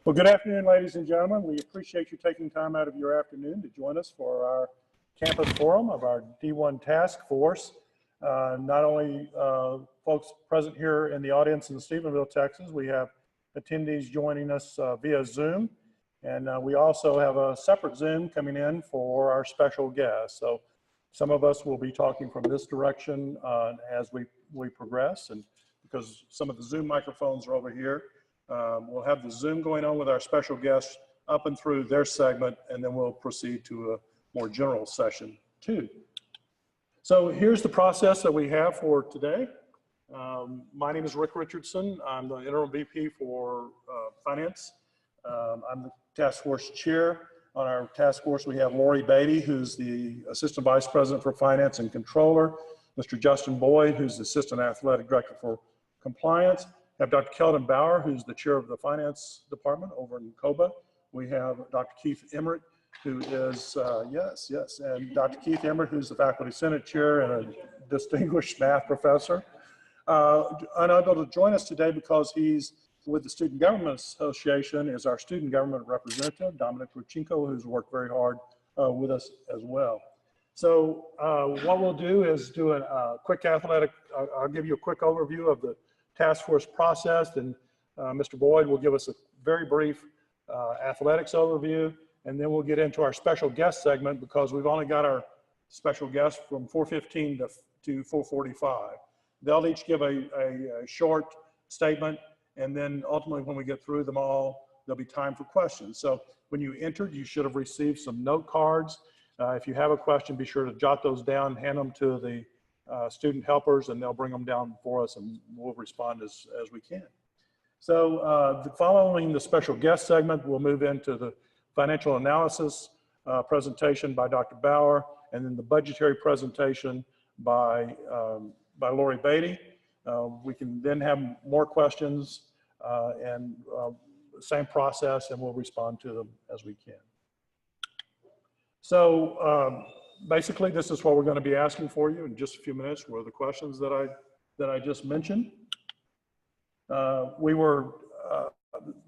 Well, good afternoon, ladies and gentlemen. We appreciate you taking time out of your afternoon to join us for our campus forum of our D1 task force. Not only folks present here in the audience in Stephenville, Texas, we have attendees joining us via Zoom. And we also have a separate Zoom coming in for our special guests. So some of us will be talking from this direction as we progress. And because some of the Zoom microphones are over here, we'll have the Zoom going on with our special guests up and through their segment, and then we'll proceed to a more general session too. So here's the process that we have for today. My name is Rick Richardson. I'm the interim VP for finance. I'm the task force chair. On our task force, we have Lori Beatty, who's the assistant vice president for finance and controller. Mr. Justin Boyd, who's the assistant athletic director for compliance. We have Dr. Keldon Bauer, who's the chair of the finance department over in COBA. We have Dr. Keith Emmert, who is, and Dr. Keith Emmert, who's the faculty senate chair and a distinguished math professor. Unable to join us today because he's with the Student Government Association is our student government representative, Dominic Ruchinko, who's worked very hard with us as well. So what we'll do is do a quick athletic, I'll give you a quick overview of the task force process, and Mr. Boyd will give us a very brief athletics overview, and then we'll get into our special guest segment because we've only got our special guests from 4:15 to 4:45. They'll each give a short statement, and then ultimately when we get through them all, there'll be time for questions. So when you entered, you should have received some note cards. If you have a question, be sure to jot those down, hand them to the student helpers, and they'll bring them down for us, and we'll respond as we can. So following the special guest segment, we'll move into the financial analysis presentation by Dr. Bauer, and then the budgetary presentation by Lori Beatty. We can then have more questions and same process, and we'll respond to them as we can. So basically, this is what we're going to be asking for you in just a few minutes. Were the questions that I just mentioned.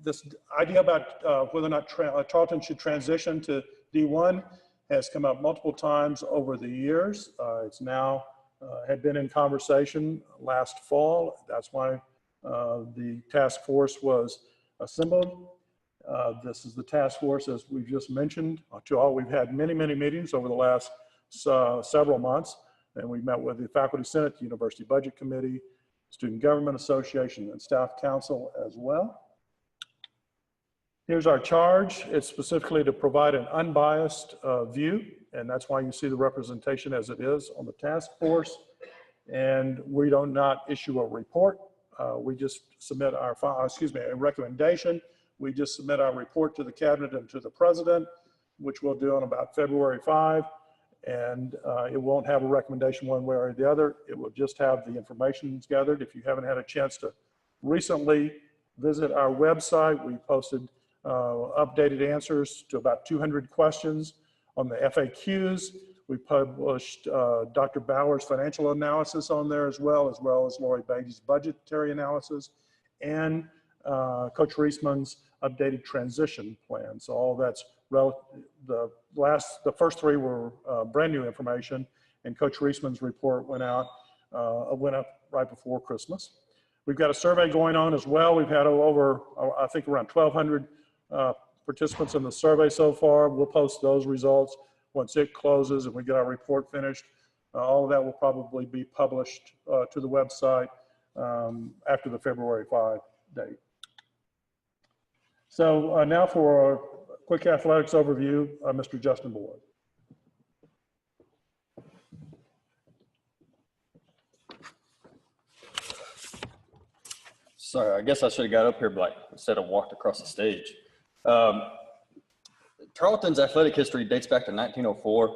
This idea about whether or not Tarleton should transition to D1 has come up multiple times over the years. It's now had been in conversation last fall. That's why the task force was assembled. This is the task force, as we've just mentioned. We've had many meetings over the last several months, and we met with the Faculty Senate, the University Budget Committee, Student Government Association, and Staff Council as well. Here's our charge. It's specifically to provide an unbiased view, and that's why you see the representation as it is on the task force. And we do not issue a report. We just submit our, a recommendation. We just submit our report to the cabinet and to the president, which we'll do on about February 5. And it won't have a recommendation one way or the other. It will just have the information gathered. If you haven't had a chance to recently visit our website, we posted updated answers to about 200 questions on the FAQs. We published Dr. Bauer's financial analysis on there as well as Lori Beatty's budgetary analysis, and Coach Reisman's updated transition plan. So all that's the first three were brand new information, and Coach Reisman's report went up right before Christmas. We've got a survey going on as well. We've had over, I think, around 1,200 participants in the survey so far. We'll post those results once it closes and we get our report finished. All of that will probably be published to the website after the February 5 date. So now for a quick athletics overview, Mr. Justin Boyd. Sorry, I guess I should have got up here instead of walked across the stage. Tarleton's athletic history dates back to 1904.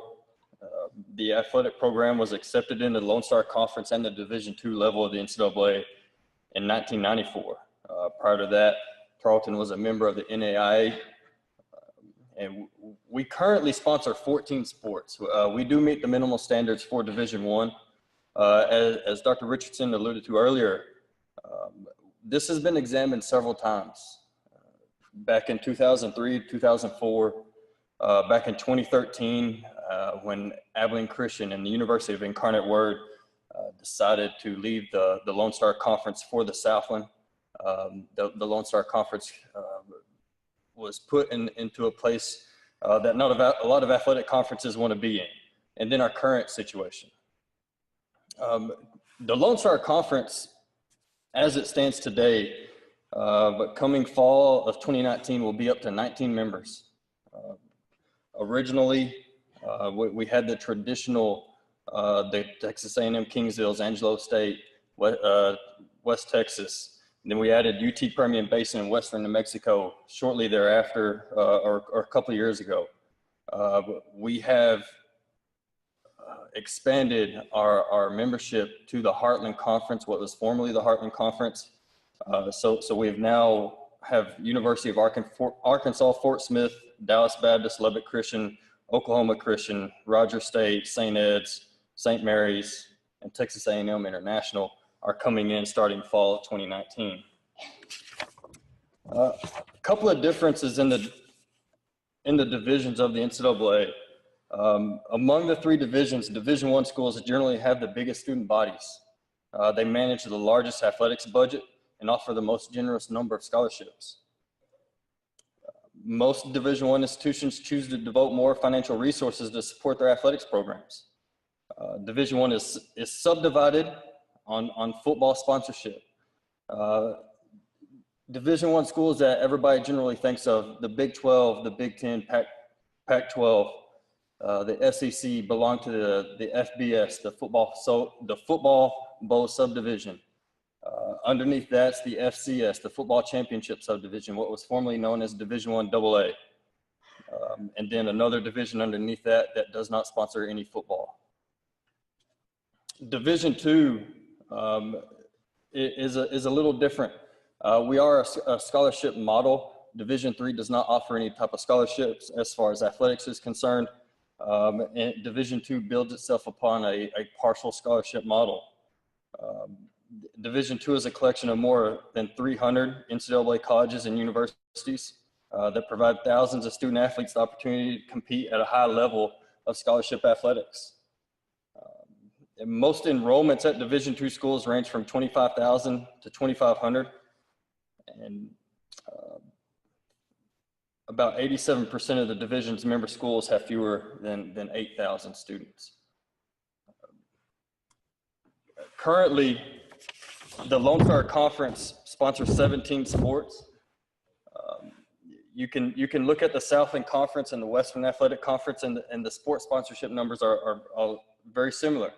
The athletic program was accepted into the Lone Star Conference and the Division II level of the NCAA in 1994. Prior to that, Tarleton was a member of the NAIA, and we currently sponsor 14 sports. We do meet the minimal standards for Division I. As Dr. Richardson alluded to earlier, this has been examined several times. back in 2003, 2004, back in 2013, when Abilene Christian and the University of Incarnate Word decided to leave the Lone Star Conference for the Southland. The Lone Star Conference was put into a place that not a lot of athletic conferences want to be in. And then our current situation. The Lone Star Conference, as it stands today, but coming fall of 2019 will be up to 19 members. Originally, we had the traditional, the Texas A&M Kingsville's, Angelo State, West Texas. And then we added UT Permian Basin in Western New Mexico shortly thereafter, or a couple of years ago. We have expanded our membership to the Heartland Conference, what was formerly the Heartland Conference. So we now have University of Arkansas, Fort Smith, Dallas Baptist, Lubbock Christian, Oklahoma Christian, Rogers State, St. Ed's, St. Mary's, and Texas A&M International are coming in starting fall of 2019. A couple of differences in the divisions of the NCAA. Among the three divisions, Division I schools generally have the biggest student bodies. They manage the largest athletics budget and offer the most generous number of scholarships. Most Division I institutions choose to devote more financial resources to support their athletics programs. Division I is subdivided on football sponsorship. Division I schools that everybody generally thinks of, the Big 12, the Big 10, Pac-12, the SEC belong to the FBS, the Football Bowl subdivision. Underneath that's the FCS, the Football Championship subdivision, what was formerly known as Division I AA. And then another division underneath that does not sponsor any football. Division II is a little different. We are a scholarship model. Division III does not offer any type of scholarships as far as athletics is concerned. And Division II builds itself upon a partial scholarship model. Division II is a collection of more than 300 NCAA colleges and universities that provide thousands of student athletes the opportunity to compete at a high level of scholarship athletics. And most enrollments at Division II schools range from 25,000 to 2,500. And about 87% of the division's member schools have fewer than 8,000 students. Currently, the Lone Star Conference sponsors 17 sports. You can look at the Southland Conference and the Western Athletic Conference, and the sport sponsorship numbers are very similar.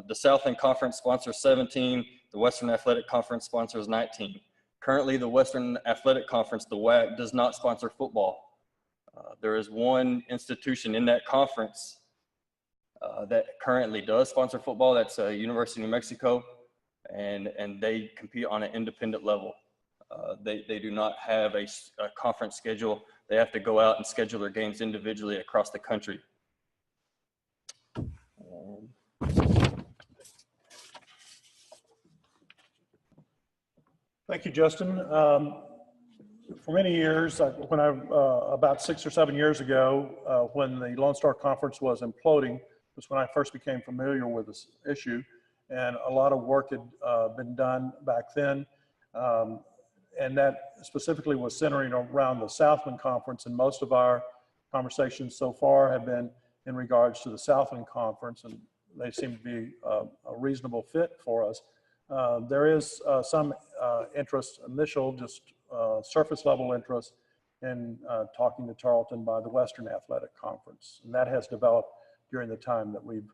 The Southland Conference sponsors 17, the Western Athletic Conference sponsors 19. Currently, the Western Athletic Conference, the WAC, does not sponsor football. There is one institution in that conference that currently does sponsor football. That's University of New Mexico, and they compete on an independent level. They do not have a conference schedule. They have to go out and schedule their games individually across the country. Thank you, Justin. For many years, about 6 or 7 years ago, when the Lone Star Conference was imploding, was when I first became familiar with this issue, and a lot of work had been done back then, and that specifically was centering around the Southland Conference, and most of our conversations so far have been in regards to the Southland Conference, and they seem to be a reasonable fit for us. There is some interest, initial, just surface level interest in talking to Tarleton by the Western Athletic Conference. And that has developed during the time that we've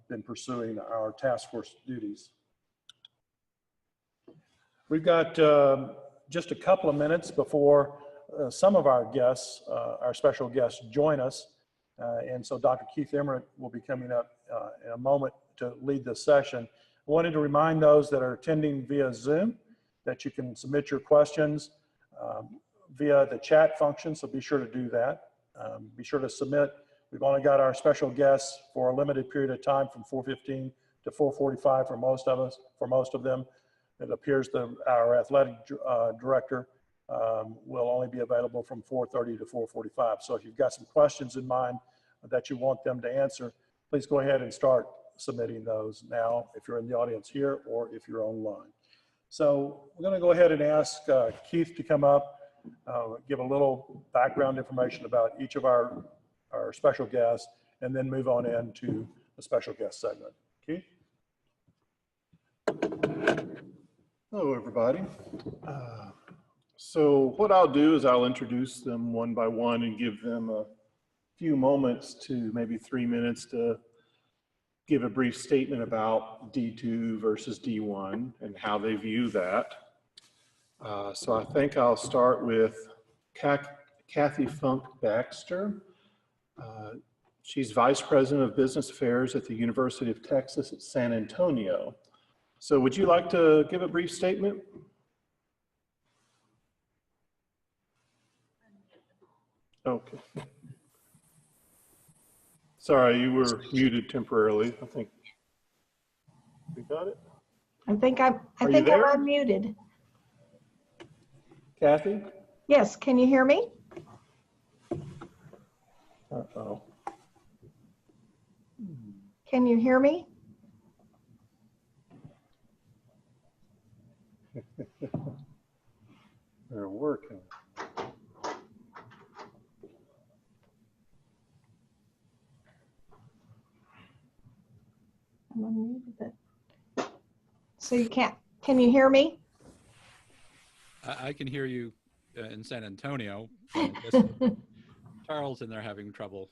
been pursuing our task force duties. We've got just a couple of minutes before some of our guests, our special guests, join us. And so Dr. Keith Emmert will be coming up in a moment to lead this session. I wanted to remind those that are attending via Zoom that you can submit your questions via the chat function, so be sure to do that. Be sure to submit. We've only got our special guests for a limited period of time from 4:15 to 4:45 for most of them. It appears that our athletic director will only be available from 4:30 to 4:45. So if you've got some questions in mind that you want them to answer, please go ahead and start submitting those now if you're in the audience here or if you're online. So we're going to go ahead and ask Keith to come up, give a little background information about each of our special guests, and then move on into the special guest segment. Keith? Hello, everybody. So what I'll do is I'll introduce them one by one and give them a few moments to maybe 3 minutes to give a brief statement about D2 versus D1 and how they view that. So I think I'll start with Kathy Funk Baxter. She's Vice President of Business Affairs at the University of Texas at San Antonio. So would you like to give a brief statement? Okay. Sorry, you were muted temporarily. I think we got it. I think I'm unmuted. Kathy? Yes, can you hear me? Uh-oh. Can you hear me? They're working. I'm unmuted. So you can't, can you hear me? I can hear you in San Antonio. I guess Charles and they're having trouble.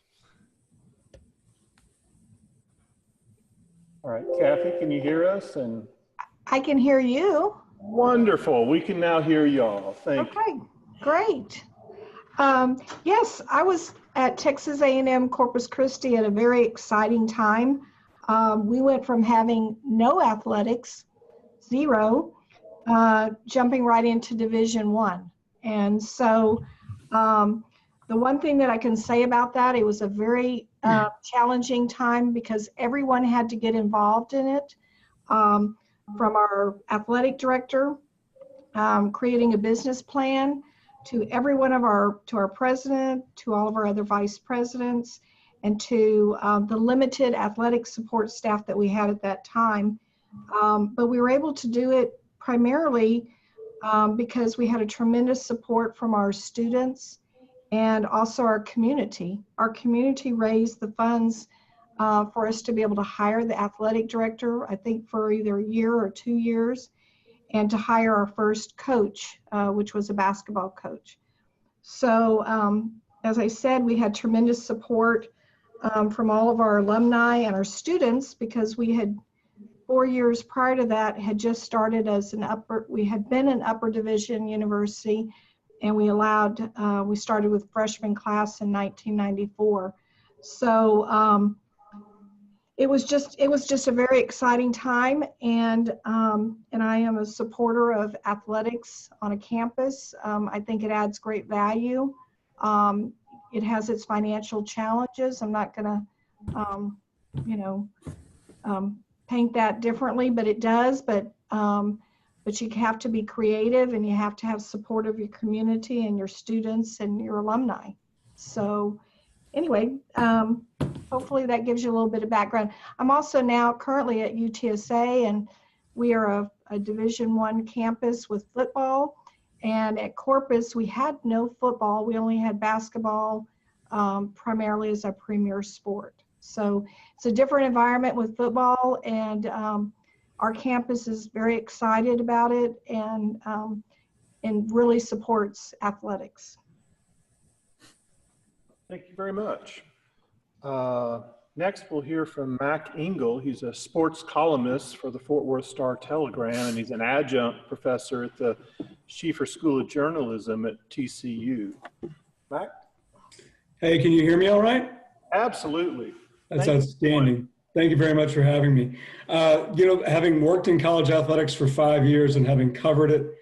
All right, Kathy, can you hear us? And I can hear you. wonderful. We can now hear y'all. Thank you. Okay, great. Yes, I was at Texas A&M Corpus Christi at a very exciting time. We went from having no athletics, 0, jumping right into Division I. And so the one thing that I can say about that, it was a very challenging time because everyone had to get involved in it. From our athletic director, creating a business plan, to every one of to our president, to all of our other vice presidents, and to the limited athletic support staff that we had at that time. But we were able to do it primarily because we had a tremendous support from our students and also our community. Our community raised the funds for us to be able to hire the athletic director, I think for either a year or 2 years, and to hire our first coach, which was a basketball coach. So as I said, we had tremendous support from all of our alumni and our students because we had 4 years prior to that had just started as we had been an upper division university, and we started with freshman class in 1994. So it was just a very exciting time, and I am a supporter of athletics on a campus. I think it adds great value. It has its financial challenges. I'm not going to, paint that differently, but it does. But you have to be creative, and you have to have support of your community and your students and your alumni. So anyway, hopefully that gives you a little bit of background. I'm also now currently at UTSA, and we are a Division I campus with football. And at Corpus, we had no football. We only had basketball primarily as our premier sport. So it's a different environment with football, and our campus is very excited about it and really supports athletics. Thank you very much. Next, we'll hear from Mac Engel. He's a sports columnist for the Fort Worth Star-Telegram, and he's an adjunct professor at the Schieffer School of Journalism at TCU. Mac? Hey, can you hear me all right? Absolutely. That's outstanding. Thank you very much for having me. Having worked in college athletics for 5 years and having covered it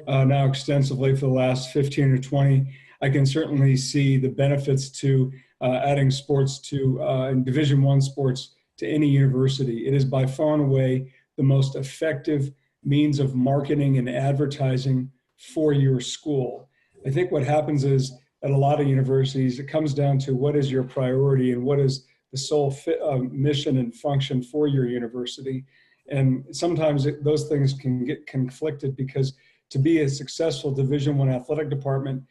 now extensively for the last 15 or 20, I can certainly see the benefits to adding sports to in Division I sports to any university. It is by far and away the most effective means of marketing and advertising for your school. I think what happens is at a lot of universities, it comes down to what is your priority and what is the sole mission and function for your university. And sometimes those things can get conflicted because to be a successful Division I athletic department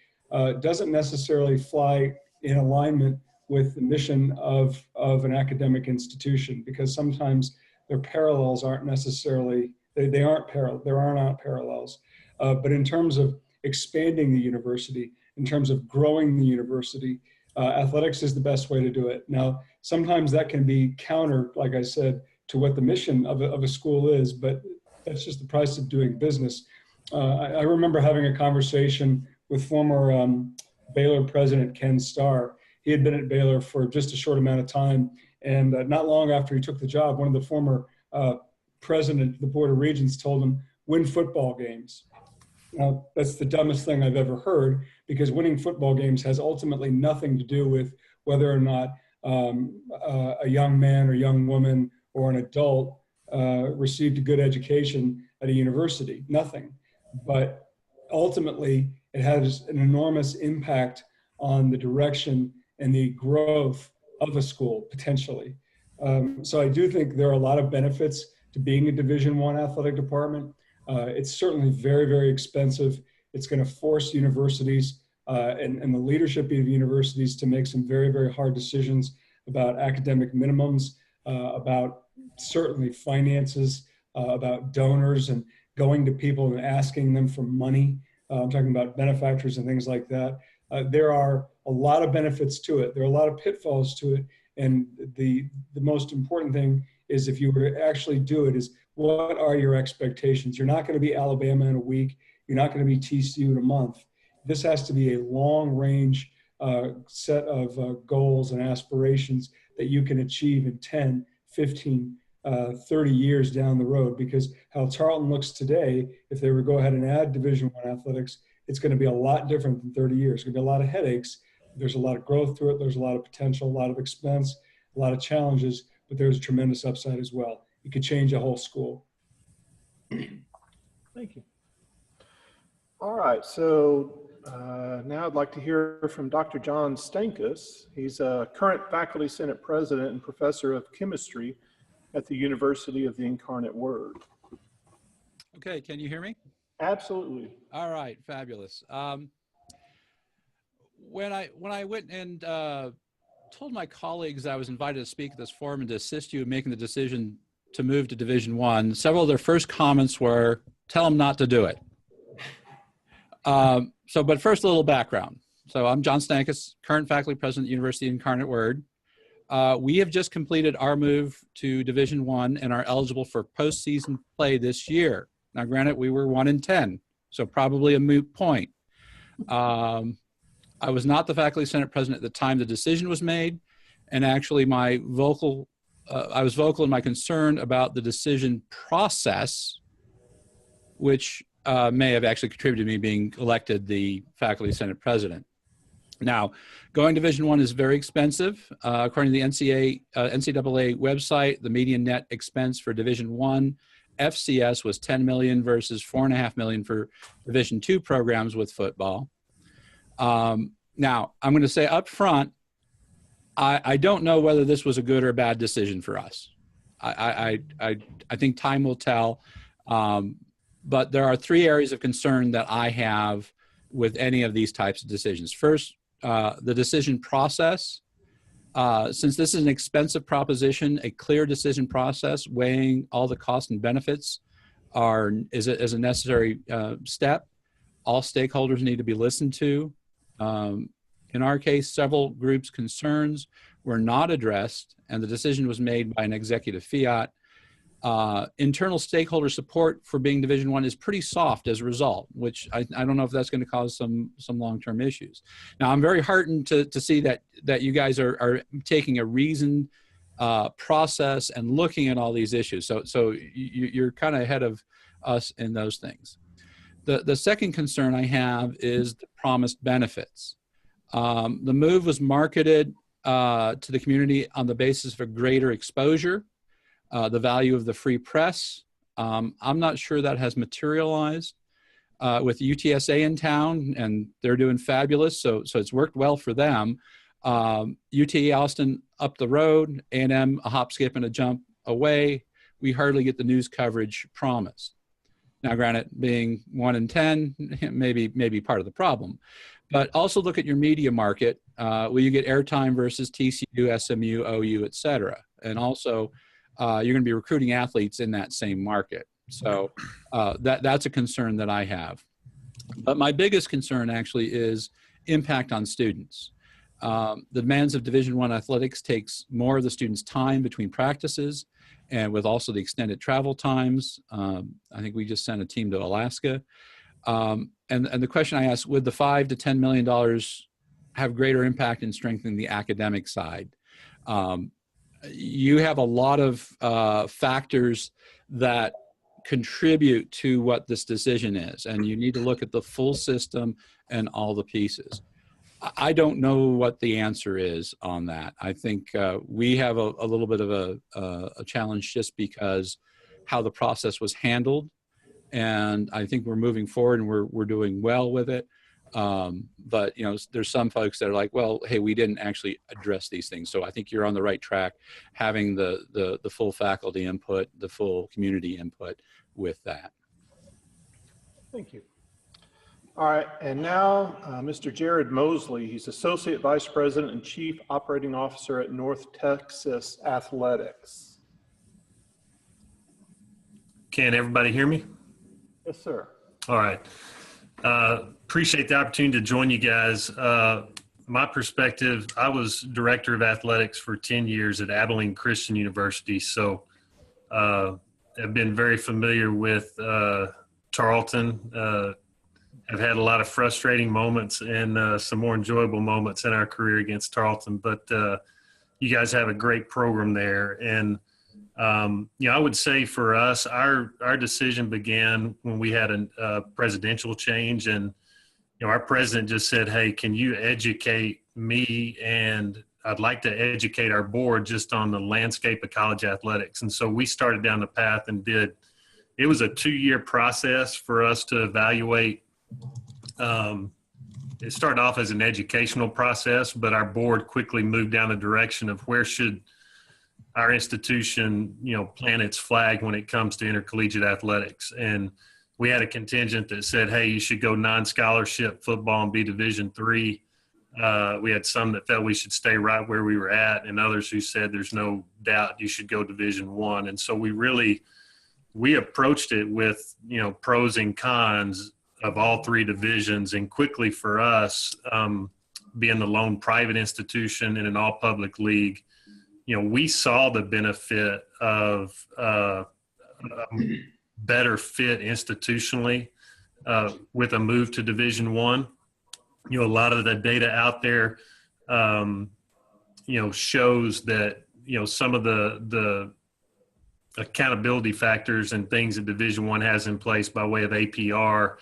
doesn't necessarily fly in alignment with the mission of an academic institution, because sometimes their parallels aren't necessarily, they aren't parallel, there are not parallels. But in terms of expanding the university, in terms of growing the university, athletics is the best way to do it. Now, sometimes that can be counter, like I said, to what the mission of a school is, but that's just the price of doing business. I remember having a conversation with former Baylor president Ken Starr. He had been at Baylor for just a short amount of time, and not long after he took the job, one of the former president of the Board of Regents told him, "Win football games." Now, that's the dumbest thing I've ever heard, because winning football games has ultimately nothing to do with whether or not a young man or young woman or an adult received a good education at a university. Nothing. But ultimately, it has an enormous impact on the direction and the growth of a school, potentially. So I do think there are a lot of benefits to being a Division I athletic department. It's certainly very, very expensive. It's going to force universities and the leadership of universities to make some very, very hard decisions about academic minimums, about certainly finances, about donors and going to people and asking them for money. I'm talking about benefactors and things like that. There are a lot of benefits to it. There are a lot of pitfalls to it. And the most important thing is, if you were to actually do it, is what are your expectations? You're not going to be Alabama in a week. You're not going to be TCU in a month. This has to be a long range set of goals and aspirations that you can achieve in 10, 15, 30 years down the road, because how Tarleton looks today, if they were to go ahead and add Division I athletics, it's going to be a lot different than 30 years. It's going to be a lot of headaches. There's a lot of growth to it. There's a lot of potential, a lot of expense, a lot of challenges, but there's a tremendous upside as well. It could change a whole school. Thank you. All right, so now I'd like to hear from Dr. John Stankus. He's a current Faculty Senate President and Professor of Chemistry at the University of the Incarnate Word. Okay, can you hear me? Absolutely. All right, fabulous. When I went and told my colleagues I was invited to speak at this forum and to assist you in making the decision to move to Division I, several of their first comments were, "Tell them not to do it." But first, a little background. So I'm John Stankus, current faculty president at University of Incarnate Word. We have just completed our move to Division I and are eligible for postseason play this year. Now, granted, we were 1-10, so probably a moot point. I was not the faculty senate president at the time the decision was made, and actually I was vocal in my concern about the decision process, which may have actually contributed to me being elected the faculty senate president. Now, going Division I is very expensive. According to the NCAA website, the median net expense for Division I FCS was $10 million versus $4.5 million for Division II programs with football. Now, I'm going to say up front, I don't know whether this was a good or a bad decision for us. I think time will tell. But there are three areas of concern that I have with any of these types of decisions. First, the decision process. Since this is an expensive proposition, a clear decision process weighing all the costs and benefits is a necessary step. All stakeholders need to be listened to. In our case, several groups' concerns were not addressed, and the decision was made by an executive fiat. Internal stakeholder support for being Division I is pretty soft as a result, which I don't know if that's going to cause some long-term issues. Now, I'm very heartened to see that you guys are taking a reasoned process and looking at all these issues. So you're kind of ahead of us in those things. The second concern I have is the promised benefits. The move was marketed to the community on the basis of a greater exposure, the value of the free press. I'm not sure that has materialized. with UTSA in town, and they're doing fabulous. So it's worked well for them. UT Austin up the road, A&M a hop, skip, and a jump away. We hardly get the news coverage promised. Now, granted, being 1 in 10, maybe part of the problem. But also look at your media market. Will you get airtime versus TCU, SMU, OU, et cetera? And also, you're going to be recruiting athletes in that same market. So that's a concern that I have. But my biggest concern actually is impact on students. The demands of Division I athletics takes more of the students' time between practices, and with also the extended travel times. I think we just sent a team to Alaska. And the question I asked, would the $5 to $10 million have greater impact in strengthening the academic side? You have a lot of factors that contribute to what this decision is, and you need to look at the full system and all the pieces. I don't know what the answer is on that. I think we have a little bit of a challenge just because how the process was handled, and I think we're moving forward and we're doing well with it. But there's some folks that are like, well, hey, we didn't actually address these things. So I think you're on the right track, having the full faculty input, the full community input with that. Thank you. All right, and now Mr. Jared Mosley. He's Associate Vice President and Chief Operating Officer at North Texas Athletics. Can everybody hear me? Yes, sir. All right. Appreciate the opportunity to join you guys. My perspective, I was Director of Athletics for 10 years at Abilene Christian University, so I've been very familiar with Tarleton. I've had a lot of frustrating moments and some more enjoyable moments in our career against Tarleton, but you guys have a great program there. And, I would say for us, our decision began when we had a presidential change, and, our president just said, hey, can you educate me? And I'd like to educate our board just on the landscape of college athletics. And so we started down the path and it was a 2-year process for us to evaluate. It started off as an educational process, but our board quickly moved down the direction of where should our institution, plant its flag when it comes to intercollegiate athletics. And we had a contingent that said, hey, you should go non-scholarship football and be Division III. We had some that felt we should stay right where we were at, and others who said there's no doubt you should go Division I. And so we approached it with, pros and cons of all 3 divisions. And quickly for us, being the lone private institution in an all public league, we saw the benefit of better fit institutionally with a move to Division I. A lot of the data out there, shows that, some of the accountability factors and things that Division I has in place by way of APR,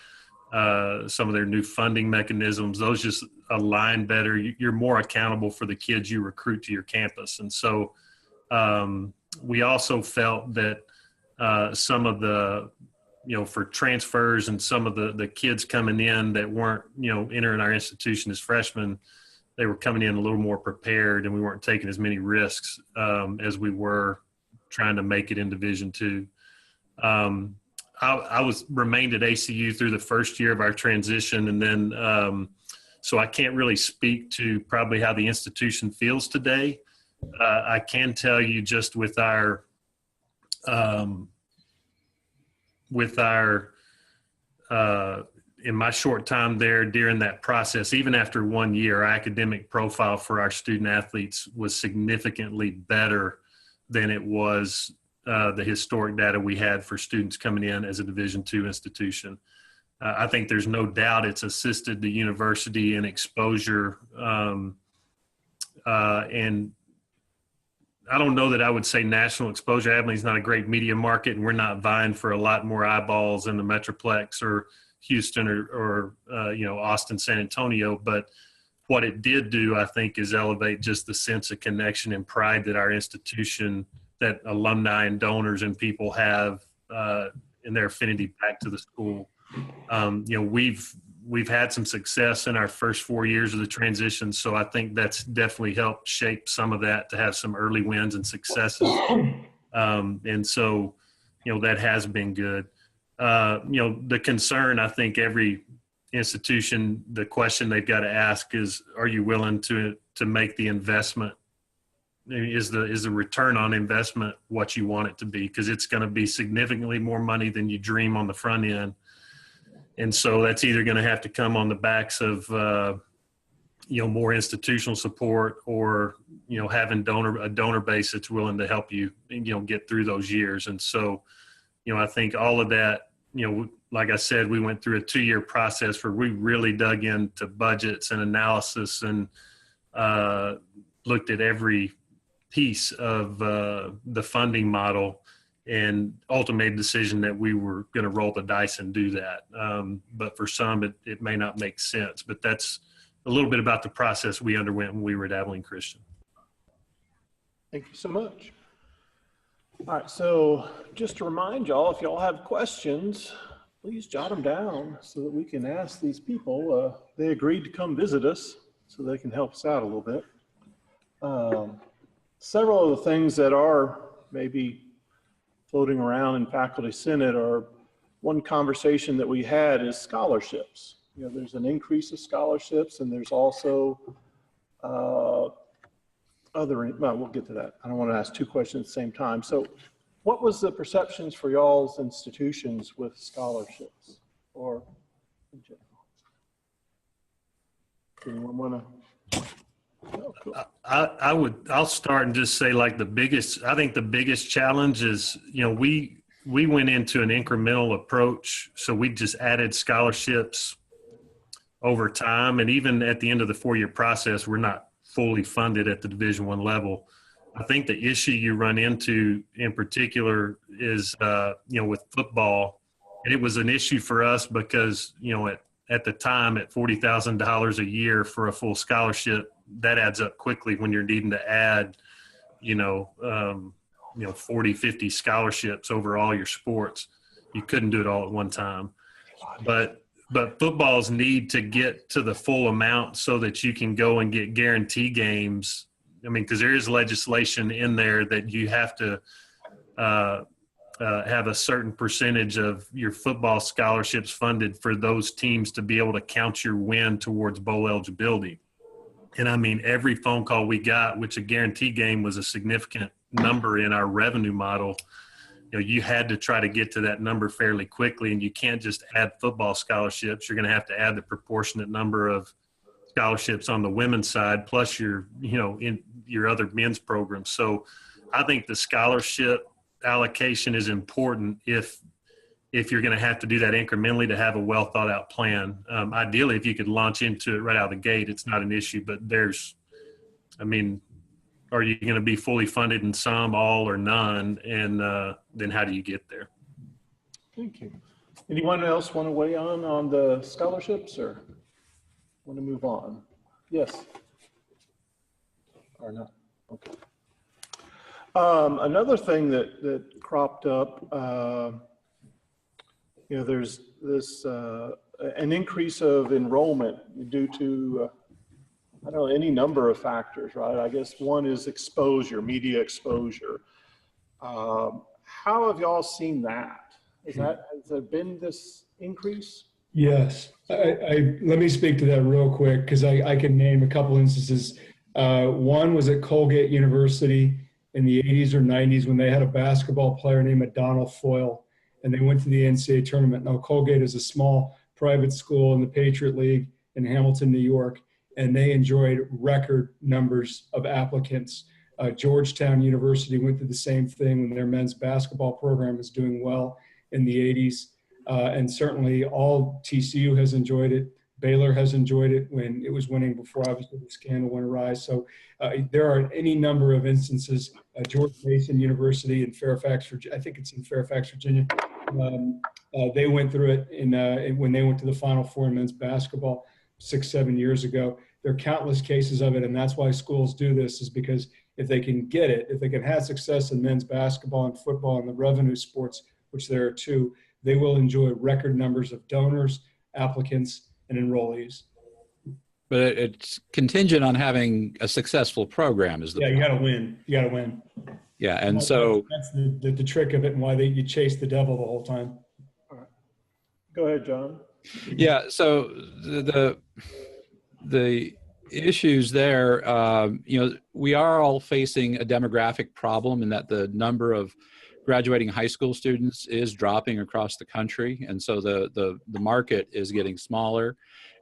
some of their new funding mechanisms, those just align better. You're more accountable for the kids you recruit to your campus. And so we also felt that some of the, for transfers and some of the kids coming in that weren't, entering our institution as freshmen, they were coming in a little more prepared, and we weren't taking as many risks as we were trying to make it in Division II. I remained at ACU through the first year of our transition, and then so I can't really speak to probably how the institution feels today. I can tell you just with our in my short time there during that process, even after 1 year, our academic profile for our student athletes was significantly better than it was the historic data we had for students coming in as a Division II institution. I think there's no doubt it's assisted the university in exposure. And I don't know that I would say national exposure. Abilene's not a great media market, and we're not vying for a lot more eyeballs in the Metroplex or Houston or Austin, San Antonio. But what it did do, I think, is elevate just the sense of connection and pride that our institution, that alumni and donors and people have in their affinity back to the school. We've had some success in our first 4 years of the transition, so I think that's definitely helped shape some of that to have some early wins and successes. And so, that has been good. The concern, I think every institution, the question they've got to ask is, are you willing to make the investment? Is the return on investment what you want it to be? Because it's going to be significantly more money than you dream on the front end. And so that's either going to have to come on the backs of, more institutional support, or, having a donor base that's willing to help you, get through those years. And so, I think all of that, like I said, we went through a 2-year process where we really dug into budgets and analysis and looked at every piece of the funding model, and ultimately made a decision that we were going to roll the dice and do that. But for some, it may not make sense. But that's a little bit about the process we underwent when we were at Abilene Christian. Thank you so much. All right, so just to remind y'all, if y'all have questions, please jot them down so that we can ask these people. They agreed to come visit us, so they can help us out a little bit. Several of the things that are maybe floating around in Faculty Senate are, one conversation that we had is scholarships. There's an increase of scholarships, and there's also we'll get to that. I don't want to ask two questions at the same time. So what was the perceptions for y'all's institutions with scholarships, or in general? Anyone want to? Oh, cool. I'll start and just say, like, I think the biggest challenge is, we went into an incremental approach. So we just added scholarships over time. And even at the end of the 4-year process, we're not fully funded at the Division I level. I think the issue you run into in particular is, with football, and it was an issue for us because, at the time, at $40,000 a year for a full scholarship, that adds up quickly when you're needing to add, 40, 50 scholarships over all your sports. You couldn't do it all at one time. But footballs need to get to the full amount so that you can go and get guarantee games. I mean, because there is legislation in there that you have to have a certain percentage of your football scholarships funded for those teams to be able to count your win towards bowl eligibility. And I mean, every phone call we got, which a guarantee game was a significant number in our revenue model, you had to try to get to that number fairly quickly, and you can't just add football scholarships. You're going to have to add the proportionate number of scholarships on the women's side, plus your in your other men's programs. So I think the scholarship allocation is important if you're going to have to do that incrementally to have a well thought out plan. Ideally, if you could launch into it right out of the gate, it's not an issue, but are you going to be fully funded in some, all, or none? And then how do you get there? Thank you. Anyone else want to weigh on the scholarships, or want to move on? Yes. Or no? Okay. Another thing that cropped up, there's this an increase of enrollment due to any number of factors, right? I guess one is exposure, media exposure. How have y'all seen that? Has there been this increase? Yes. Let me speak to that real quick, because I can name a couple instances. One was at Colgate University in the 80s or 90s when they had a basketball player named Donald Foyle, and they went to the NCAA tournament. Now, Colgate is a small private school in the Patriot League in Hamilton, New York, and they enjoyed record numbers of applicants. Georgetown University went through the same thing when their men's basketball program was doing well in the 80s. And certainly all TCU has enjoyed it. Baylor has enjoyed it when it was winning before, obviously, the scandal went awry. So there are any number of instances. George Mason University in Fairfax, I think it's in Fairfax, Virginia. They went through it when they went to the Final Four in men's basketball 6-7 years ago. There are countless cases of it, and that's why schools do this, is because if they can get it, if they can have success in men's basketball and football and the revenue sports, which there are two, they will enjoy record numbers of donors, applicants, and enrollees. But it's contingent on having a successful program is the Yeah, you point. got to win. You got to win. Yeah, and so that's the trick of it, and why you chase the devil the whole time. Go ahead, John. yeah, so the issues there, we are all facing a demographic problem in that the number of graduating high school students is dropping across the country, and so the market is getting smaller,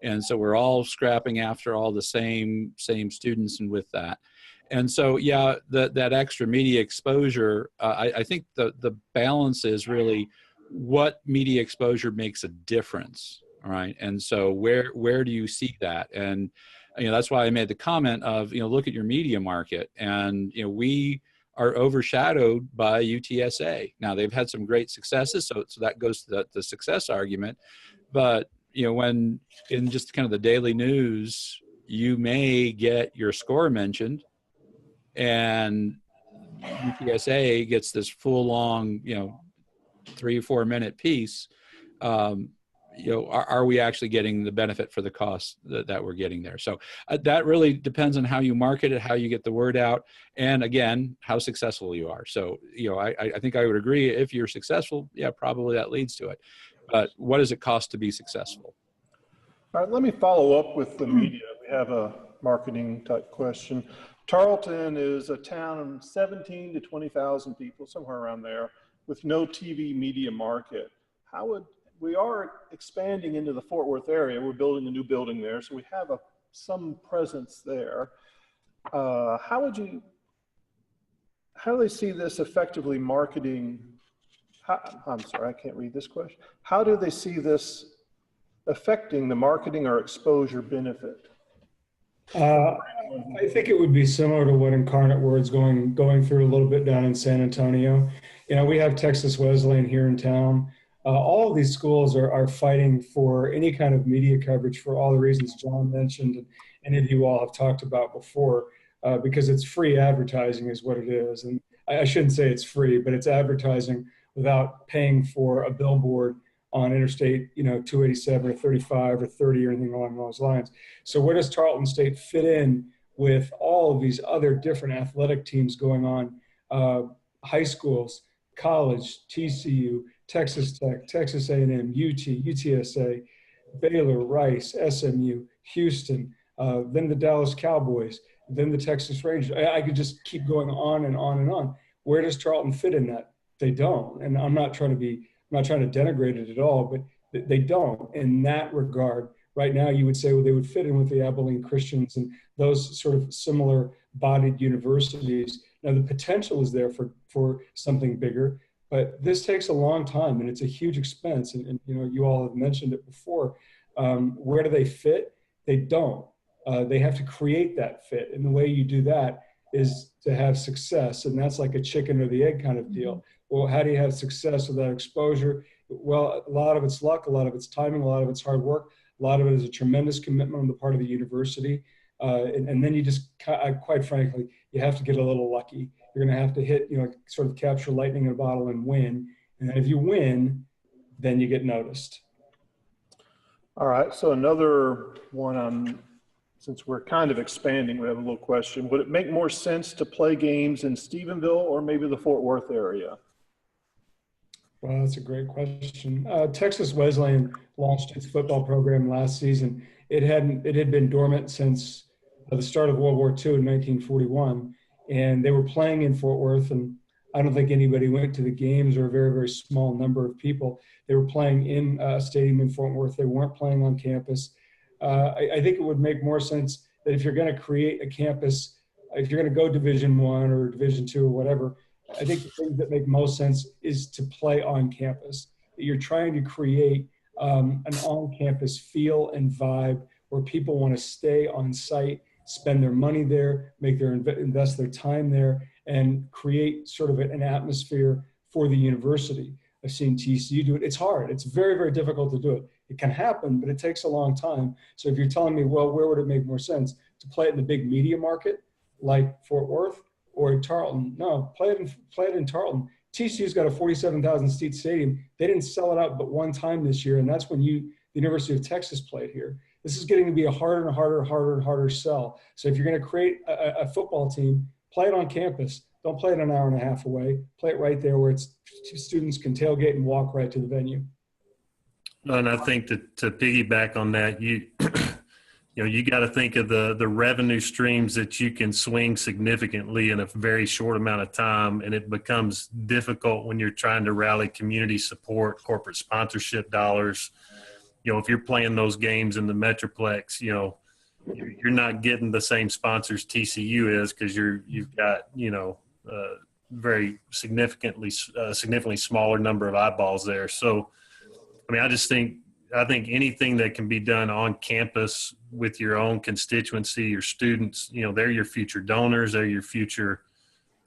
and so we're all scrapping after all the same students, and with that. And so, yeah, that extra media exposure, I think the balance is really what media exposure makes a difference, all right? And so where do you see that? And, that's why I made the comment of, look at your media market. And, we are overshadowed by UTSA. Now, they've had some great successes, so that goes to the success argument. But, when in just kind of the daily news, you may get your score mentioned, and UTSA gets this full long, 3 or 4 minute piece. Are we actually getting the benefit for the cost that we're getting there? So that really depends on how you market it, how you get the word out, and again, how successful you are. So, I think I would agree, if you're successful, yeah, probably that leads to it. But what does it cost to be successful? All right, let me follow up with the media. We have a marketing type question. Tarleton is a town of 17 to 20,000 people, somewhere around there, with no TV media market. We are expanding into the Fort Worth area. We're building a new building there, so we have some presence there. How do they see this effectively marketing? I'm sorry, I can't read this question. How do they see this affecting the marketing or exposure benefit? I think it would be similar to what Incarnate Word's going through a little bit down in San Antonio. We have Texas Wesleyan here in town. All of these schools are fighting for any kind of media coverage for all the reasons John mentioned and any of you all have talked about before, because it's free advertising is what it is. And I shouldn't say it's free, but it's advertising without paying for a billboard on Interstate, 287 or 35 or 30 or anything along those lines. So where does Tarleton State fit in with all of these other different athletic teams going on? High schools, college, TCU, Texas Tech, Texas A&M, UT, UTSA, Baylor, Rice, SMU, Houston, then the Dallas Cowboys, then the Texas Rangers. I could just keep going on and on and on. Where does Tarleton fit in that? They don't. And I'm not trying to denigrate it at all, but they don't in that regard. Right now, you would say, well, they would fit in with the Abilene Christians and those sort of similar bodied universities. Now, the potential is there for something bigger, but this takes a long time and it's a huge expense. And you all have mentioned it before. Where do they fit? They don't. They have to create that fit. And the way you do that is to have success. And that's like a chicken or the egg kind of deal. Well, how do you have success without exposure? Well, a lot of it's luck, a lot of it's timing, a lot of it's hard work. A lot of it is a tremendous commitment on the part of the university. And then you just, quite frankly, you have to get a little lucky. You're going to have to hit, sort of capture lightning in a bottle and win. And then if you win, then you get noticed. All right, so another one since we're kind of expanding, we have a little question. Would it make more sense to play games in Stephenville or maybe the Fort Worth area? Well, that's a great question. Texas Wesleyan launched its football program last season. It had been dormant since the start of World War II in 1941, and they were playing in Fort Worth, and I don't think anybody went to the games, or a very, very small number of people. They were playing in a stadium in Fort Worth. They weren't playing on campus. I think it would make more sense that if you're going to create a campus, if you're going to go Division I or Division II or whatever, I think the thing that make most sense is to play on campus. You're trying to create an on-campus feel and vibe where people want to stay on site, spend their money there, invest their time there, and create sort of an atmosphere for the university. I've seen TCU do it. It's hard. It's very, very difficult to do it. It can happen, but it takes a long time. So if you're telling me, well, where would it make more sense? To play it in the big media market like Fort Worth or in Tarleton? No, play it in Tarleton. TCU's got a 47,000 seat stadium. They didn't sell it out but one time this year, and that's when the University of Texas played here. This is getting to be a harder and harder sell. So if you're going to create a football team, play it on campus. Don't play it an hour and a half away. Play it right there where students can tailgate and walk right to the venue. And I think that to piggyback on that, you got to think of the revenue streams that you can swing significantly in a very short amount of time, and it becomes difficult when you're trying to rally community support, corporate sponsorship dollars. If you're playing those games in the Metroplex, you're not getting the same sponsors TCU is, because you've got very significantly smaller number of eyeballs there. So, I mean, I think anything that can be done on campus with your own constituency, your students, they're your future donors, they're your future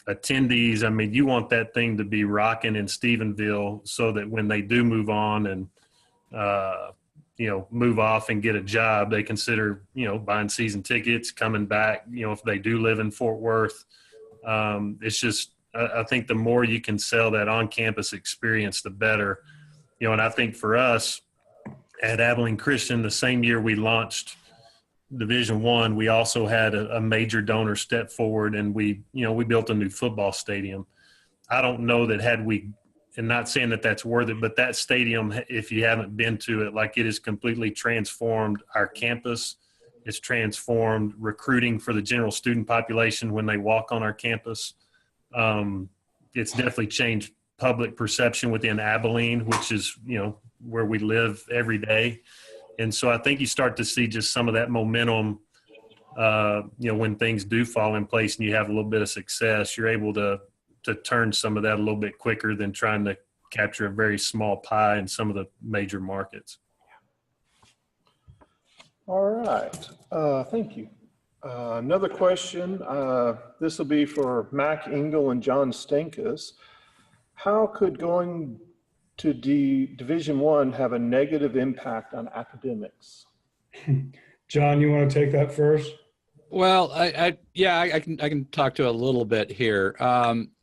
attendees. I mean, you want that thing to be rocking in Stephenville so that when they do move on and, move off and get a job, they consider, buying season tickets, coming back, if they do live in Fort Worth. It's just, I think the more you can sell that on-campus experience, the better. And I think for us at Abilene Christian, the same year we launched Division I, we also had a major donor step forward, and we built a new football stadium. I don't know that had we, and not saying that that's worth it, but that stadium, if you haven't been to it, like, it has completely transformed our campus. It's transformed recruiting for the general student population when they walk on our campus. It's definitely changed public perception within Abilene, which is, where we live every day. And so I think you start to see just some of that momentum, when things do fall in place and you have a little bit of success, you're able to turn some of that a little bit quicker than trying to capture a very small pie in some of the major markets. All right. Thank you. Another question. This will be for Mac Engel and John Stenkus. How could going to Division I have a negative impact on academics? John, you want to take that first? Well, I can talk to a little bit here.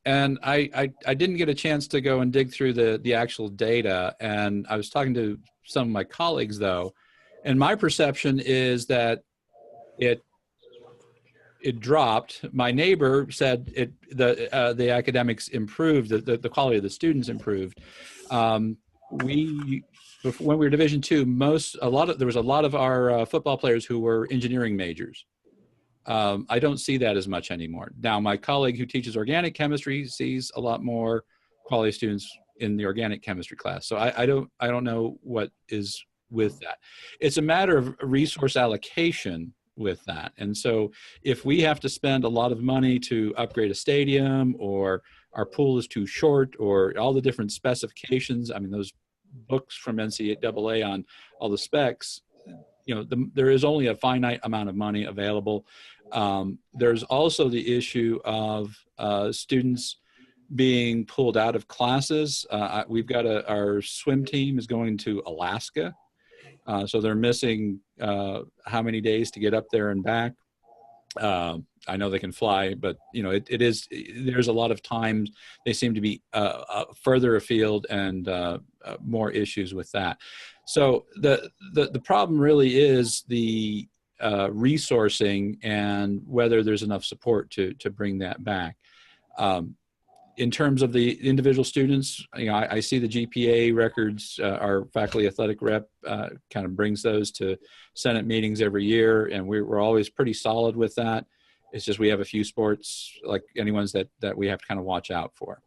And I didn't get a chance to go and dig through the actual data. And I was talking to some of my colleagues, though, and my perception is that it dropped. My neighbor said the academics improved, the quality of the students improved. When we were Division II, there was a lot of our football players who were engineering majors. I don't see that as much anymore. Now, my colleague who teaches organic chemistry sees a lot more quality students in the organic chemistry class. So I don't know what is with that. It's a matter of resource allocation with that. And so if we have to spend a lot of money to upgrade a stadium, or our pool is too short, or all the different specifications, I mean, those books from NCAA on all the specs, there is only a finite amount of money available. There's also the issue of students being pulled out of classes. We've got our swim team is going to Alaska. So they're missing how many days to get up there and back. I know they can fly, but there's a lot of times they seem to be further afield, and more issues with that. So the problem really is the resourcing and whether there's enough support to bring that back. In terms of the individual students, I see the GPA records. Our faculty athletic rep kind of brings those to Senate meetings every year, and we're always pretty solid with that. It's just we have a few sports, like anyone's, that we have to kind of watch out for.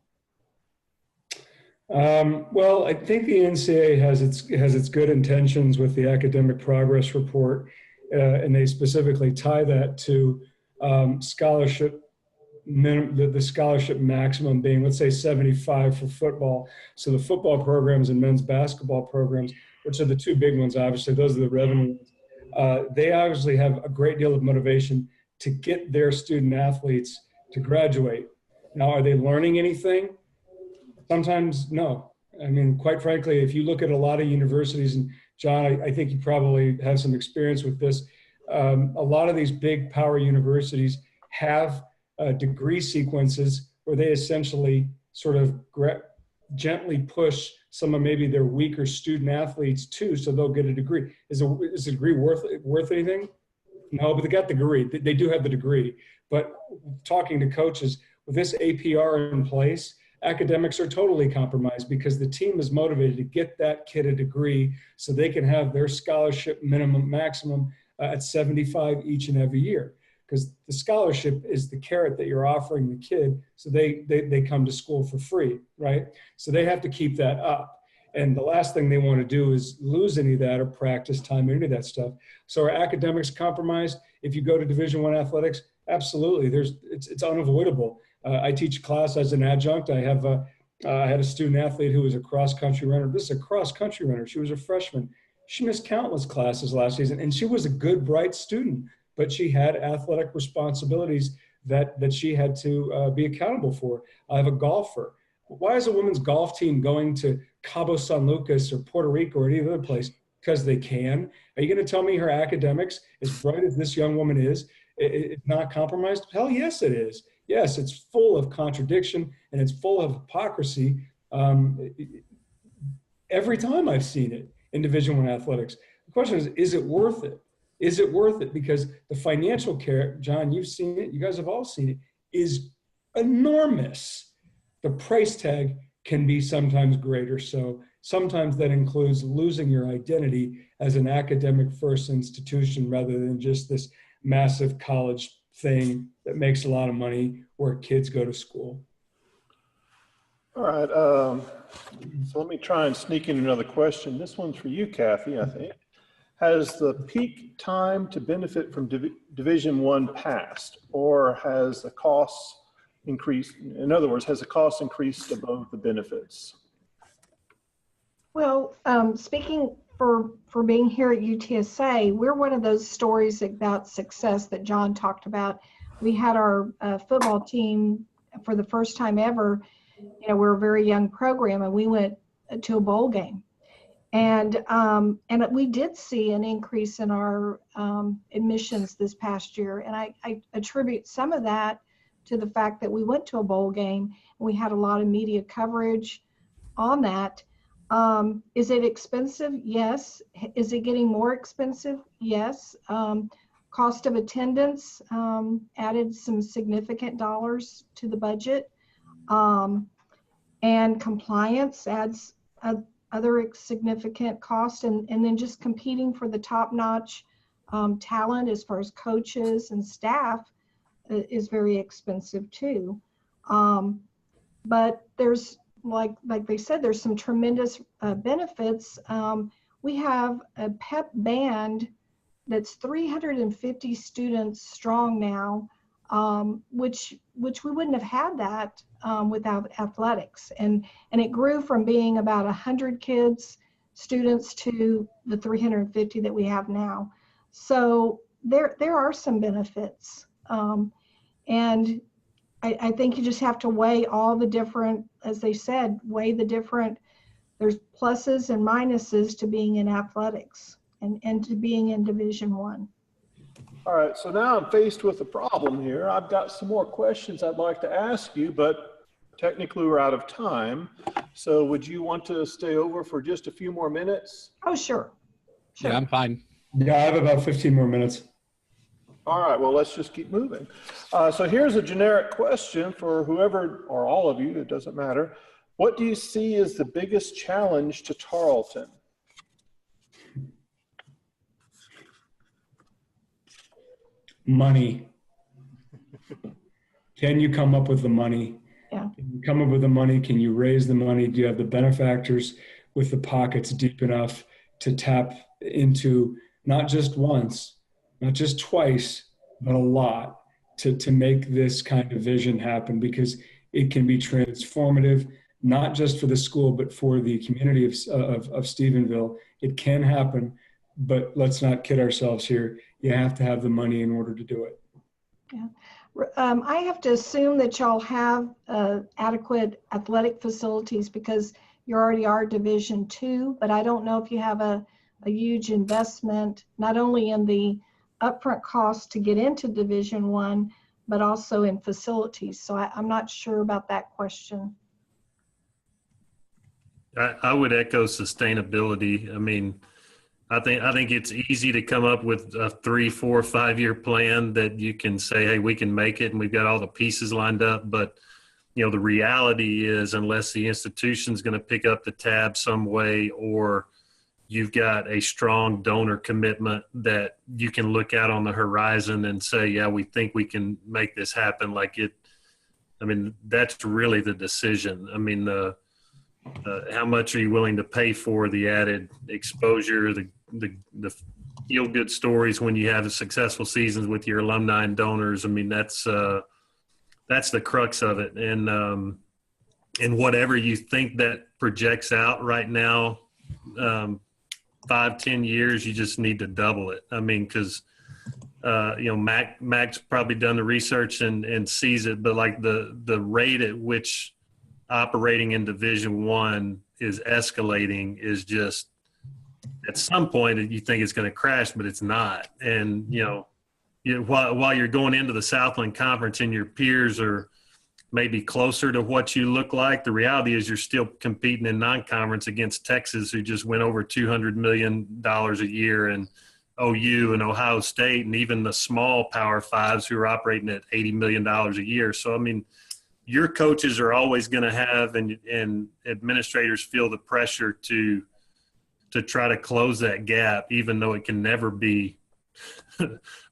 Well, I think the NCAA has its good intentions with the academic progress report, and they specifically tie that to scholarship. The scholarship maximum being, let's say, 75 for football. So the football programs and men's basketball programs, which are the two big ones, obviously, those are the revenue ones. They obviously have a great deal of motivation to get their student athletes to graduate. Now, are they learning anything? Sometimes no. I mean, quite frankly, if you look at a lot of universities, and John, I think you probably have some experience with this, a lot of these big power universities have degree sequences where they essentially sort of gently push some of maybe their weaker student athletes too, so they'll get a degree. Is a degree worth anything? No, but they got the degree. They do have the degree. But talking to coaches, with this APR in place, academics are totally compromised because the team is motivated to get that kid a degree so they can have their scholarship maximum at 75 each and every year. Because the scholarship is the carrot that you're offering the kid, so they come to school for free, right? So they have to keep that up. And the last thing they want to do is lose any of that or practice time or any of that stuff. So are academics compromised? If you go to Division I athletics, absolutely. It's unavoidable. I teach class as an adjunct. I had a student athlete who was a cross-country runner. This is a cross-country runner. She was a freshman. She missed countless classes last season, and she was a good, bright student, but she had athletic responsibilities that she had to be accountable for. I have a golfer. Why is a women's golf team going to Cabo San Lucas or Puerto Rico or any other place? Because they can. Are you going to tell me her academics, as bright as this young woman is, it's not compromised? Hell yes, it is. Yes, it's full of contradiction and it's full of hypocrisy. Every time I've seen it in Division I athletics, the question is it worth it? Is it worth it? Because the financial care, John, you've seen it, you guys have all seen it, is enormous. The price tag can be sometimes greater. So sometimes that includes losing your identity as an academic first institution rather than just this massive college thing that makes a lot of money where kids go to school. All right. So let me try and sneak in another question. This one's for you, Kathy, I think. Has the peak time to benefit from Division I passed, or has the costs increased? In other words, has the cost increased above the benefits? Well, speaking for being here at UTSA, we're one of those stories about success that John talked about. We had our football team for the first time ever. You know, we're a very young program, and we went to a bowl game. And we did see an increase in our admissions this past year. And I attribute some of that to the fact that we went to a bowl game and we had a lot of media coverage on that. Is it expensive? Yes. Is it getting more expensive? Yes. Cost of attendance added some significant dollars to the budget. And compliance adds other significant cost, and then just competing for the top-notch talent as far as coaches and staff is very expensive too. But there's, like they said, there's some tremendous benefits. We have a pep band that's 350 students strong now, which we wouldn't have had that without athletics. And it grew from being about 100 students to the 350 that we have now. So there are some benefits. And I think you just have to weigh all the different, as they said, there's pluses and minuses to being in athletics and to being in Division I. All right, so now I'm faced with a problem here. I've got some more questions I'd like to ask you, but technically we're out of time. So would you want to stay over for just a few more minutes? Oh, sure. Yeah, I'm fine. Yeah, I have about 15 more minutes. All right, well, let's just keep moving. So here's a generic question for whoever or all of you, it doesn't matter. What do you see as the biggest challenge to Tarleton? Money. Can you come up with the money? Yeah. Can you come up with the money? Can you raise the money? Do you have the benefactors with the pockets deep enough to tap into not just once, not just twice, but a lot to make this kind of vision happen? Because it can be transformative, not just for the school, but for the community of Stephenville. It can happen, but let's not kid ourselves here. You have to have the money in order to do it. Yeah. I have to assume that y'all have adequate athletic facilities because you already are Division II, but I don't know if you have a huge investment, not only in the upfront cost to get into Division I, but also in facilities. So I'm not sure about that question. I would echo sustainability. I mean, I think it's easy to come up with a 3, 4, 5-year plan that you can say, hey, we can make it and we've got all the pieces lined up. But, the reality is, unless the institution's going to pick up the tab some way, or you've got a strong donor commitment that you can look out on the horizon and say, yeah, we think we can make this happen. That's really the decision. I mean, how much are you willing to pay for the added exposure, the feel good stories when you have successful seasons with your alumni and donors? I mean, that's the crux of it. And whatever you think that projects out right now, 5-10 years, you just need to double it. I mean, because Mac's probably done the research and sees it, but like the rate at which operating in Division I is escalating is just, at some point you think it's going to crash, but it's not. And while you're going into the Southland Conference and your peers are maybe closer to what you look like, the reality is you're still competing in non-conference against Texas, who just went over $200 million a year, and OU and Ohio State, and even the small Power Fives who are operating at $80 million a year. So, I mean, your coaches are always going to have, and administrators feel the pressure to try to close that gap, even though it can never be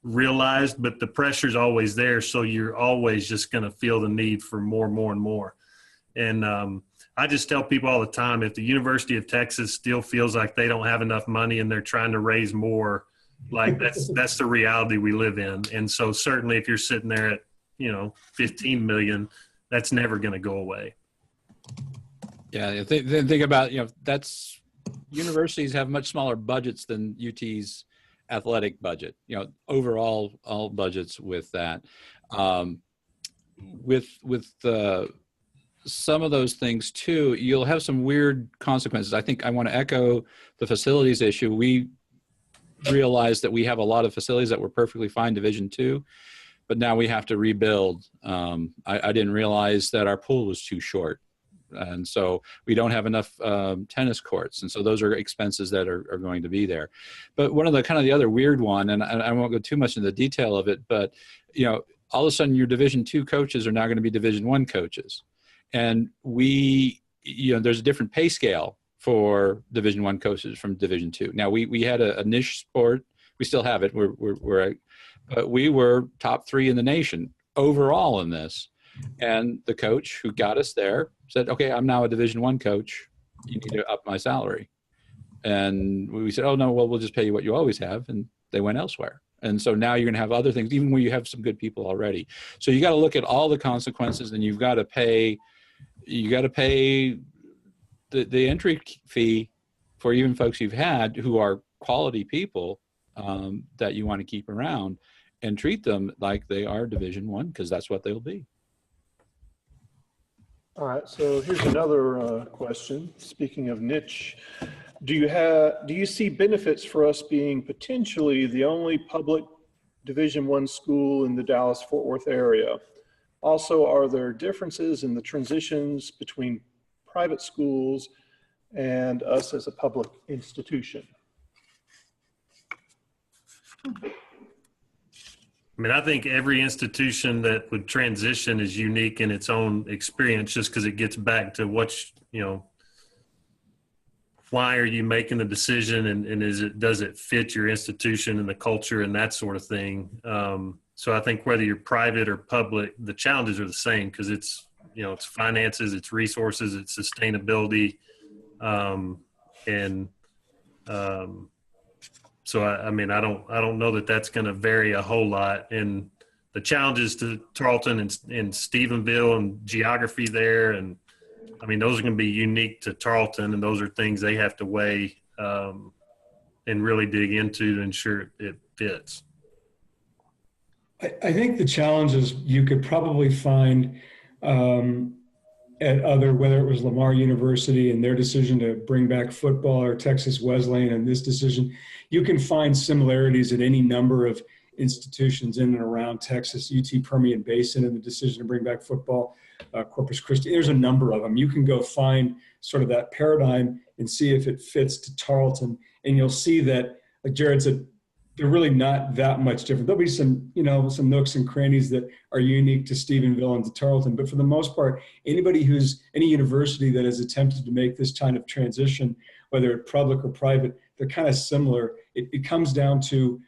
realized, but the pressure's always there. So you're always just going to feel the need for more and more. And I just tell people all the time, if the University of Texas still feels like they don't have enough money and they're trying to raise more, like that's the reality we live in. And so certainly if you're sitting there at, 15 million, that's never going to go away. Yeah. Think about, that's, universities have much smaller budgets than UT's athletic budget, overall all budgets with that. With some of those things too, you'll have some weird consequences. I think I want to echo the facilities issue. We realized that we have a lot of facilities that were perfectly fine Division II, but now we have to rebuild. I didn't realize that our pool was too short. And so we don't have enough tennis courts. And so those are expenses that are going to be there. But one of the other weird one, and I won't go too much into the detail of it, but, all of a sudden your Division II coaches are now going to be Division I coaches. And there's a different pay scale for Division I coaches from Division II. Now we had a niche sport. We still have it. But we were top 3 in the nation overall in this. And the coach who got us there said, okay, I'm now a Division I coach. You need to up my salary. And we said, oh, no, well, we'll just pay you what you always have. And they went elsewhere. And so now you're going to have other things, even when you have some good people already. So you got to look at all the consequences, and you've got to pay the entry fee for even folks you've had who are quality people that you want to keep around, and treat them like they are Division I, because that's what they'll be. All right, so here's another question. Speaking of niche, do you see benefits for us being potentially the only public Division I school in the Dallas-Fort Worth area? Also, are there differences in the transitions between private schools and us as a public institution? I mean, I think every institution that would transition is unique in its own experience, just because it gets back to why are you making the decision, and does it fit your institution and the culture and that sort of thing. So I think whether you're private or public, the challenges are the same, because it's finances, it's resources, it's sustainability, So I don't know that that's going to vary a whole lot. And the challenges to Tarleton and Stephenville and geography there, and I mean, those are going to be unique to Tarleton, and those are things they have to weigh and really dig into to ensure it fits. I think the challenges you could probably find at whether it was Lamar University and their decision to bring back football, or Texas Wesleyan and this decision, you can find similarities at any number of institutions in and around Texas, UT Permian Basin and the decision to bring back football, Corpus Christi. There's a number of them. You can go find sort of that paradigm and see if it fits to Tarleton. And you'll see that, like Jared said, they're really not that much different. There'll be some, some nooks and crannies that are unique to Stephenville and to Tarleton. But for the most part, any university that has attempted to make this kind of transition, whether it's public or private, they're kind of similar. It comes down to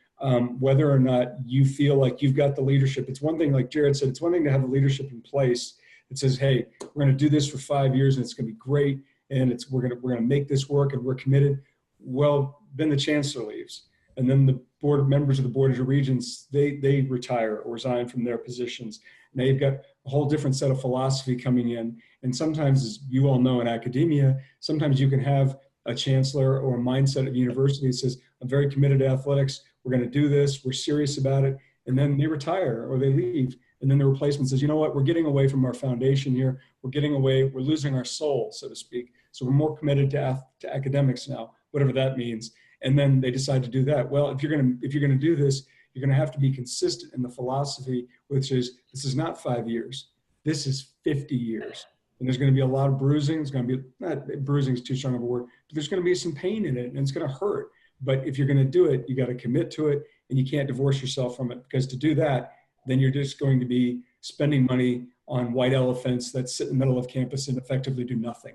whether or not you feel like you've got the leadership. It's one thing, like Jared said, it's one thing to have the leadership in place that says, hey, we're going to do this for 5 years and it's going to be great. And we're going to make this work and we're committed. Well, then the chancellor leaves. And then the members of the Board of Regents, they retire or resign from their positions. Now you've got a whole different set of philosophy coming in. And sometimes, as you all know in academia, sometimes you can have a chancellor or a mindset of university that says, I'm very committed to athletics. We're going to do this. We're serious about it. And then they retire or they leave. And then the replacement says, you know what, we're getting away from our foundation here. We're losing our soul, so to speak. So we're more committed to academics now, whatever that means. And then they decide to do that. Well, if you're going to do this, you're going to have to be consistent in the philosophy, which is, this is not 5 years. This is 50 years. And there's going to be a lot of bruising. It's going to be, not bruising is too strong of a word, but there's going to be some pain in it and it's going to hurt. But if you're going to do it, you got to commit to it and you can't divorce yourself from it, because to do that, then you're just going to be spending money on white elephants that sit in the middle of campus and effectively do nothing.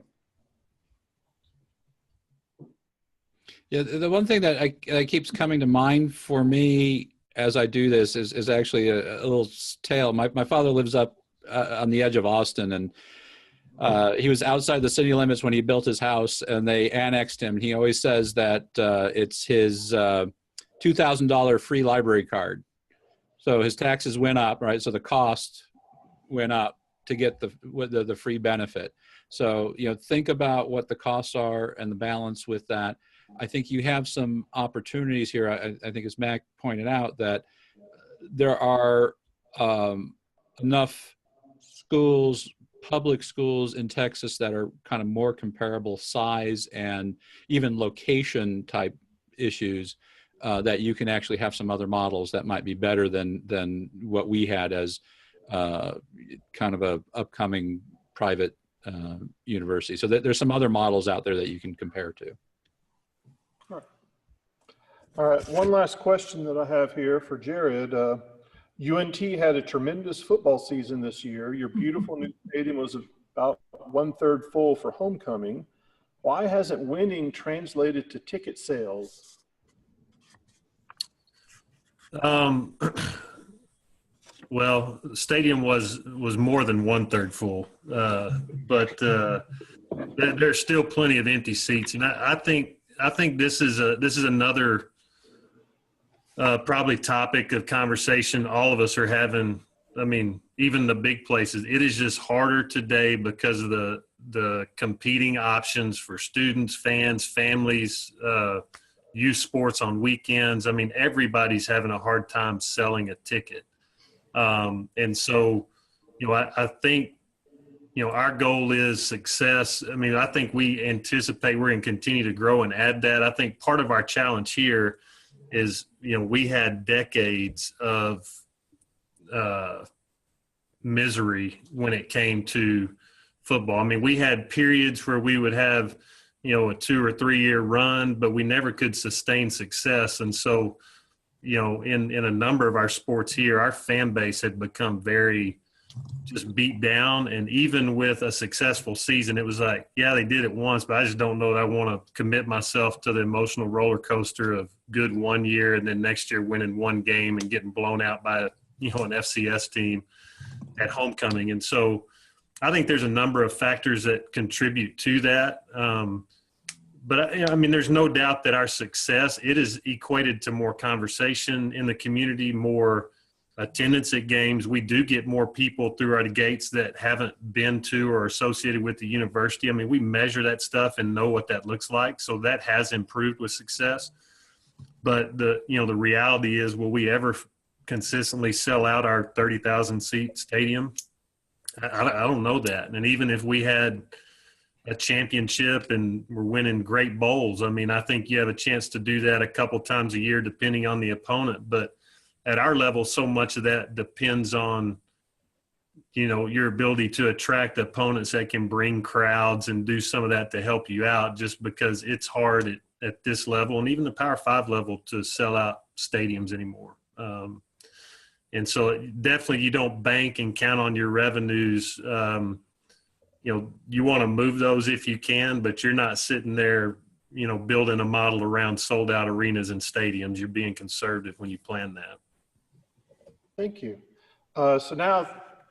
Yeah, the one thing that keeps coming to mind for me as I do this is actually a little tale. My father lives up on the edge of Austin, and he was outside the city limits when he built his house, and they annexed him. He always says that it's his $2,000 free library card. So his taxes went up, right? So the cost went up to get the free benefit. So, think about what the costs are and the balance with that. I think you have some opportunities here. I think, as Mac pointed out, that there are enough schools, public schools in Texas that are kind of more comparable size and even location type issues, that you can actually have some other models that might be better than what we had as kind of a upcoming private university. So there's some other models out there that you can compare to. All right, one last question that I have here for Jared. UNT had a tremendous football season this year. Your beautiful new stadium was about 1/3 full for homecoming. Why hasn't winning translated to ticket sales? Well, the stadium was more than 1/3 full, but there's still plenty of empty seats, and I think this is another probably topic of conversation all of us are having. I mean, even the big places, it is just harder today because of the competing options for students, fans, families, youth sports on weekends. I mean, everybody's having a hard time selling a ticket. And so, I think, our goal is success. I mean, I think we anticipate we're going to continue to grow and add that. I think part of our challenge here is, we had decades of misery when it came to football. I mean, we had periods where we would have, a 2 or 3 year run, but we never could sustain success. And so, in a number of our sports here, our fan base had become very just beat down. And even with a successful season, it was like, yeah, they did it once, but I just don't know that I want to commit myself to the emotional roller coaster of good 1 year and then next year winning one game and getting blown out by, an FCS team at homecoming. And so I think there's a number of factors that contribute to that. But I mean, there's no doubt that our success, it is equated to more conversation in the community, more attendance at games. We do get more people through our gates that haven't been to or associated with the university. I mean, we measure that stuff and know what that looks like. So that has improved with success. But the reality is, will we ever consistently sell out our 30,000 seat stadium? I don't know that. And even if we had a championship and we're winning great bowls, I mean, I think you have a chance to do that a couple times a year, depending on the opponent. But at our level, so much of that depends on, you know, your ability to attract opponents that can bring crowds and do some of that to help you out, just because it's hard at this level and even the Power 5 level to sell out stadiums anymore. And so definitely you don't bank and count on your revenues. You know, you want to move those if you can, but you're not sitting there, you know, building a model around sold out arenas and stadiums. You're being conservative when you plan that. Thank you. So now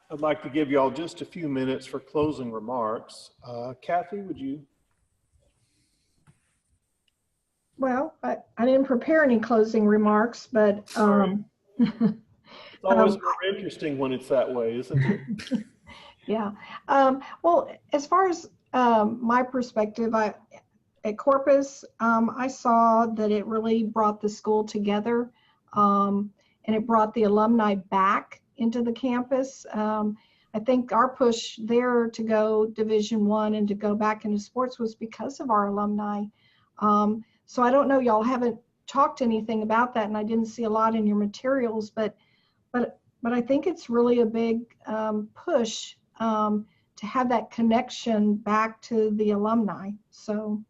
I'd like to give you all just a few minutes for closing remarks. Kathy, would you? Well, I didn't prepare any closing remarks, but It's always more interesting when it's that way, isn't it? yeah. Well, as far as my perspective, at Corpus, I saw that it really brought the school together, and it brought the alumni back into the campus. I think our push there to go Division I and to go back into sports was because of our alumni. So I don't know, y'all haven't talked anything about that, and I didn't see a lot in your materials, but I think it's really a big push to have that connection back to the alumni. So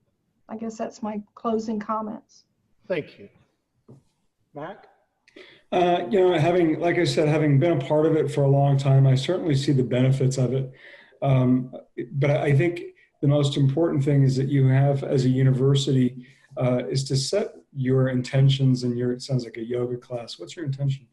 I guess that's my closing comments. Thank you. Mac? You know, like I said, having been a part of it for a long time, I certainly see the benefits of it. But I think the most important thing is that you have, as a university, is to set your intentions and it sounds like a yoga class. What's your intention?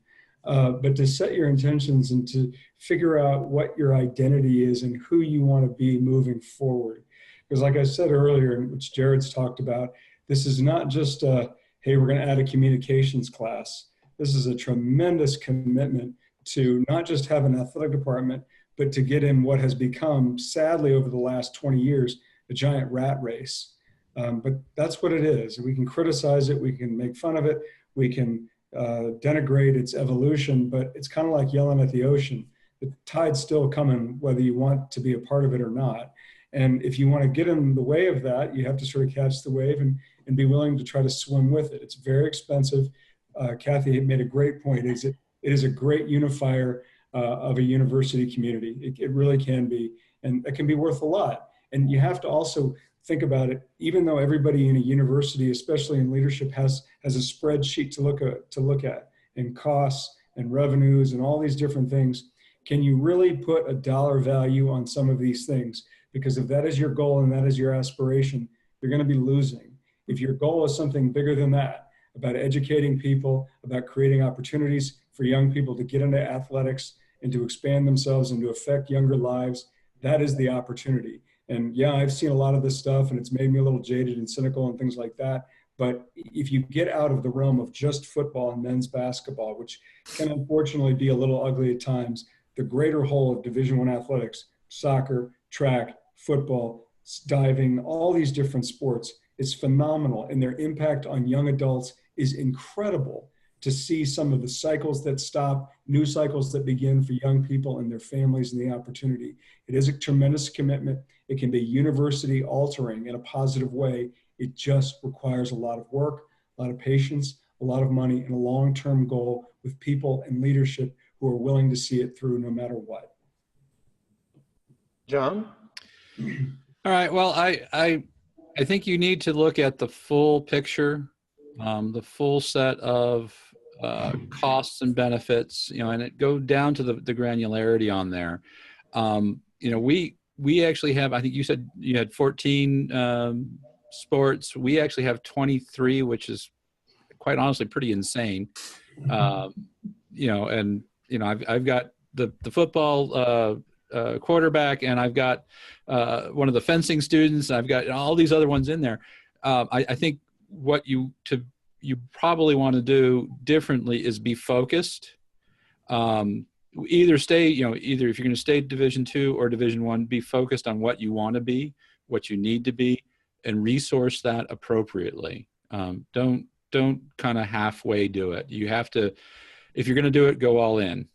But to set your intentions and to figure out what your identity is and who you want to be moving forward. Because like I said earlier, which Jared's talked about, this is not just hey, we're going to add a communications class. This is a tremendous commitment to not just have an athletic department, but to get in what has become, sadly, over the last 20 years, a giant rat race. But that's what it is. We can criticize it. We can make fun of it. We can denigrate its evolution, but it's kind of like yelling at the ocean. The tide's still coming, whether you want to be a part of it or not. And if you want to get in the way of that, you have to sort of catch the wave and be willing to try to swim with it. It's very expensive. Kathy made a great point. It is a great unifier of a university community. It really can be, and it can be worth a lot. And you have to also think about it, even though everybody in a university, especially in leadership, has a spreadsheet to look at, and costs and revenues and all these different things. Can you really put a dollar value on some of these things? Because if that is your goal and that is your aspiration, you're going to be losing. If your goal is something bigger than that, about educating people, about creating opportunities for young people to get into athletics and to expand themselves and to affect younger lives, that is the opportunity. And yeah, I've seen a lot of this stuff and it's made me a little jaded and cynical and things like that. But if you get out of the realm of just football and men's basketball, which can unfortunately be a little ugly at times, the greater whole of Division I athletics, soccer, track, football, diving, all these different sports is phenomenal. And their impact on young adults is incredible to see some of the cycles that stop, new cycles that begin for young people and their families and the opportunity. It is a tremendous commitment. It can be university altering in a positive way. It just requires a lot of work, a lot of patience, a lot of money, and a long-term goal with people and leadership who are willing to see it through no matter what. John? All right. Well, I think you need to look at the full picture, the full set of costs and benefits, and it go down to the granularity on there. We actually have, I think you said you had 14 sports. We actually have 23, which is quite honestly pretty insane. I've got the football quarterback, and I've got one of the fencing students, and I've got all these other ones in there. I think what you probably want to do differently is be focused. Either if you're going to stay Division II or Division I, be focused on what you want to be, what you need to be, and resource that appropriately. Don't kind of halfway do it. You have to, if you're going to do it, go all in.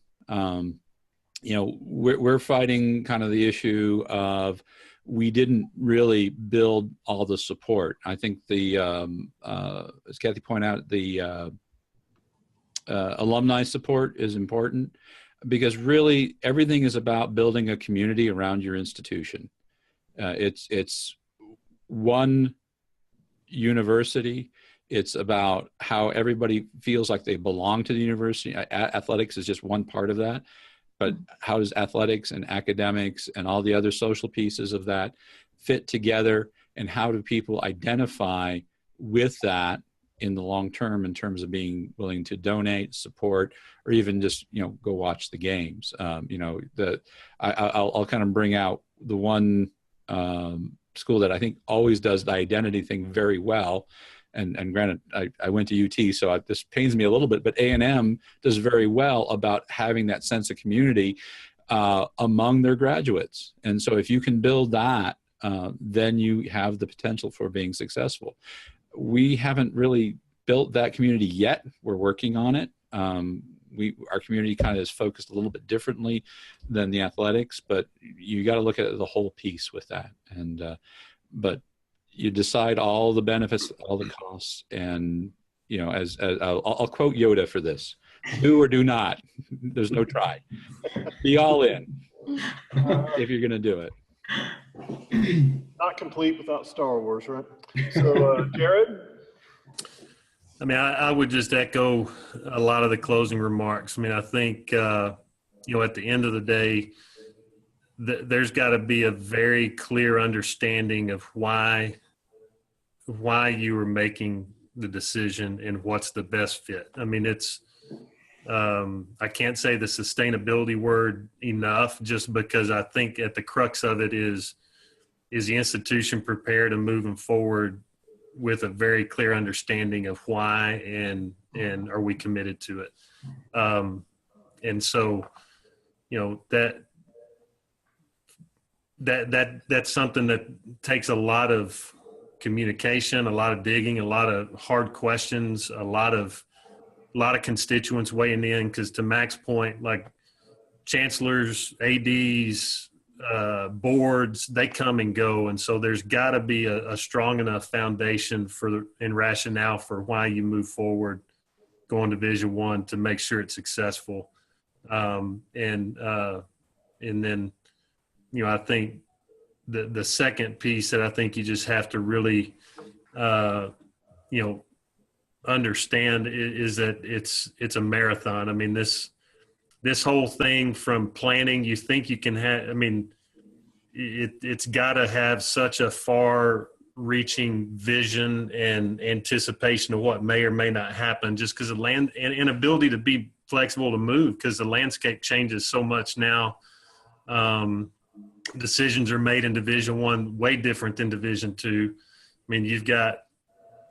We're fighting kind of the issue of we didn't really build all the support. I think as Kathy pointed out, alumni support is important, because really everything is about building a community around your institution. It's one university. It's about how everybody feels like they belong to the university. Athletics is just one part of that, but how does athletics and academics and all the other social pieces of that fit together, and how do people identify with that in the long term in terms of being willing to donate, support, or even just, go watch the games. I'll kind of bring out the one school that I think always does the identity thing very well. And granted, I went to UT, so this pains me a little bit, but A&M does very well about having that sense of community among their graduates. And so if you can build that, then you have the potential for being successful. We haven't really built that community yet. We're working on it. Our community kind of is focused a little bit differently than the athletics, but you got to look at the whole piece with that. And but you decide all the benefits, all the costs, and as I'll quote Yoda for this: do or do not. There's no try. Be all in if you're going to do it. Not complete without Star Wars, right? So, Jared? I mean, I would just echo a lot of the closing remarks. I mean, I think, at the end of the day, there's got to be a very clear understanding of why you were making the decision and what's the best fit. I mean, I can't say the sustainability word enough, just because I think at the crux of it is the institution prepared and moving forward with a very clear understanding of why, and are we committed to it? And so, that's something that takes a lot of communication, a lot of digging, a lot of hard questions, a lot of constituents weighing in. Because to Mac's point, like chancellors, ADs, boards, they come and go, and so there's got to be a strong enough foundation and rationale for why you move forward going to Division I to make sure it's successful. And then I think the second piece that I think you just have to really understand is that it's a marathon. I mean, this whole thing from planning, you think you can have, I mean, it's got to have such a far-reaching vision and anticipation of what may or may not happen, just because the land and ability to be flexible to move, because the landscape changes so much now. Decisions are made in Division I way different than Division II. I mean, you've got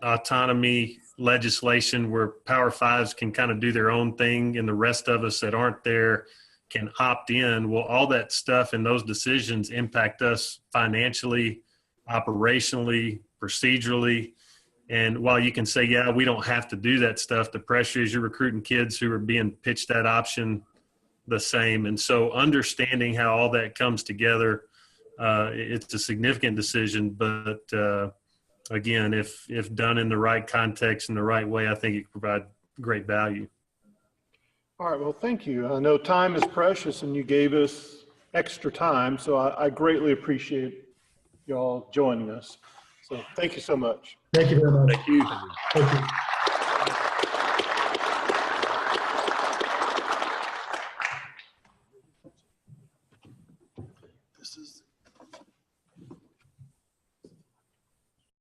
autonomy legislation where Power Fives can kind of do their own thing, and the rest of us that aren't there can opt in. Well, all that stuff and those decisions impact us financially, operationally, procedurally. And while you can say, yeah, we don't have to do that stuff, the pressure is you're recruiting kids who are being pitched that option the same. And so understanding how all that comes together, it's a significant decision, but again, if done in the right context and the right way, I think it can provide great value. All right, well, thank you. I know time is precious and you gave us extra time, so I greatly appreciate y'all joining us. So thank you so much. Thank you very much. Thank you. Thank you.